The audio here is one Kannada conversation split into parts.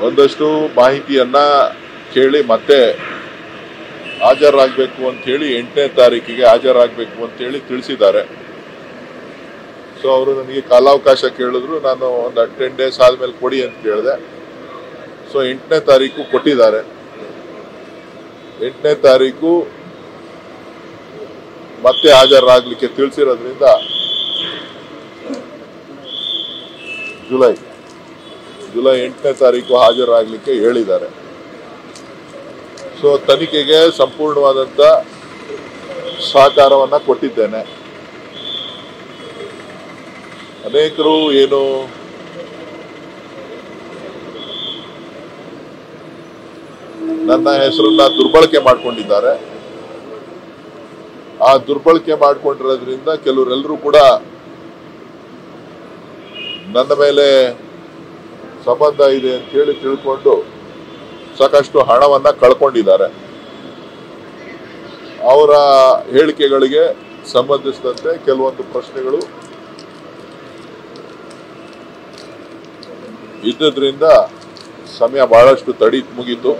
ಒಂದಷ್ಟು ಮಾಹಿತಿಯನ್ನ ಕೇಳಿ ಮತ್ತೆ ಹಾಜರಾಗಬೇಕು ಅಂತ ಹೇಳಿ 8ನೇ ತಾರೀಕಿಗೆ ಹಾಜರಾಗಬೇಕು ಅಂತ ಹೇಳಿ ತಿಳಿಸಿದ್ದಾರೆ. ಸೊ ಅವರು ನನಗೆ ಕಾಲಾವಕಾಶ ಕೇಳಿದ್ರು, ನಾನು ಒಂದು 10 ಡೇಸ್ ಆದ್ಮೇಲೆ ಕೊಡಿ ಅಂತ ಕೇಳಿದೆ. ಸೊ 8ನೇ ತಾರೀಕು ಕೊಟ್ಟಿದ್ದಾರೆ. 8ನೇ ತಾರೀಕು ಮತ್ತೆ ಹಾಜರಾಗಲಿಕ್ಕೆ ತಿಳಿಸಿರೋದ್ರಿಂದ ಜುಲೈ 8ನೇ ತಾರೀಕು ಹಾಜರಾಗಲಿಕ್ಕೆ ಹೇಳಿದ್ದಾರೆ. ಸೊ ತನಿಖೆಗೆ ಸಂಪೂರ್ಣವಾದಂತ ಸಹಕಾರವನ್ನ ಕೊಟ್ಟಿದ್ದೇನೆ. ಅನೇಕರು ಏನು ನನ್ನ ಹೆಸರನ್ನ ದುರ್ಬಳಕೆ ಮಾಡ್ಕೊಂಡಿದ್ದಾರೆ. ಆ ದುರ್ಬಳಕೆ ಮಾಡ್ಕೊಂಡಿರೋದ್ರಿಂದ ಕೆಲವರೆಲ್ಲರೂ ಕೂಡ ನನ್ನ ಮೇಲೆ ಸಂಬಂಧ ಇದೆ ಅಂತ ಹೇಳಿ ತಿಳ್ಕೊಂಡು ಸಾಕಷ್ಟು ಹಣವನ್ನ ಕಳ್ಕೊಂಡಿದ್ದಾರೆ. ಅವರ ಹೇಳಿಕೆಗಳಿಗೆ ಸಂಬಂಧಿಸಿದಂತೆ ಕೆಲವೊಂದು ಪ್ರಶ್ನೆಗಳು ಇದ್ದದ್ರಿಂದ ಸಮಯ ಬಹಳಷ್ಟು ಮುಗೀತು.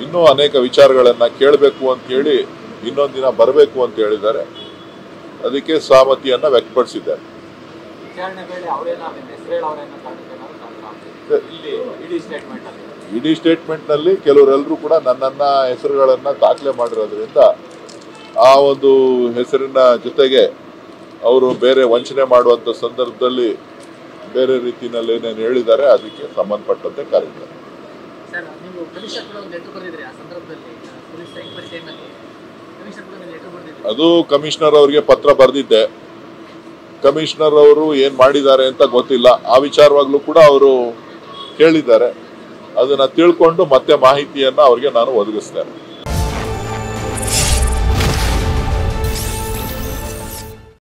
ಇನ್ನೂ ಅನೇಕ ವಿಚಾರಗಳನ್ನ ಕೇಳಬೇಕು ಅಂತ ಹೇಳಿ ಇನ್ನೊಂದು ದಿನ ಬರಬೇಕು ಅಂತ ಹೇಳಿದ್ದಾರೆ. ಅದಕ್ಕೆ ಸಹಮತಿಯನ್ನ ವ್ಯಕ್ತಪಡಿಸಿದ್ದಾರೆ. ಇಡೀ ಸ್ಟೇಟ್ಮೆಂಟ್ ನಲ್ಲಿ ಕೆಲವರೆಲ್ಲರೂ ಕೂಡ ನನ್ನನ್ನ ಹೆಸರುಗಳನ್ನ ದಾಖಲೆ ಮಾಡಿರೋದ್ರಿಂದ ಆ ಒಂದು ಹೆಸರಿನ ಜೊತೆಗೆ ಅವರು ಬೇರೆ ವಂಚನೆ ಮಾಡುವಂತ ಸಂದರ್ಭದಲ್ಲಿ ಬೇರೆ ರೀತಿಯಲ್ಲಿ ಏನೇನು ಹೇಳಿದ್ದಾರೆ ಅದಕ್ಕೆ ಸಂಬಂಧಪಟ್ಟಂತೆ ಕಾರ್ಯಕ್ರಮ. ಅದು ಕಮಿಷನರ್ ಅವರಿಗೆ ಪತ್ರ ಬರೆದಿದ್ದೆ. ಕಮಿಷನರ್ ಅವರು ಏನ್ ಮಾಡಿದ್ದಾರೆ ಅಂತ ಗೊತ್ತಿಲ್ಲ. ಆ ವಿಚಾರವಾಗ್ಲೂ ಕೂಡ ಅವರು ಕೇಳಿದ್ದಾರೆ. ಅದನ್ನ ತಿಳ್ಕೊಂಡು ಮತ್ತೆ ಮಾಹಿತಿಯನ್ನ ಅವ್ರಿಗೆ ನಾನು ಒದಗಿಸ್ತೇನೆ.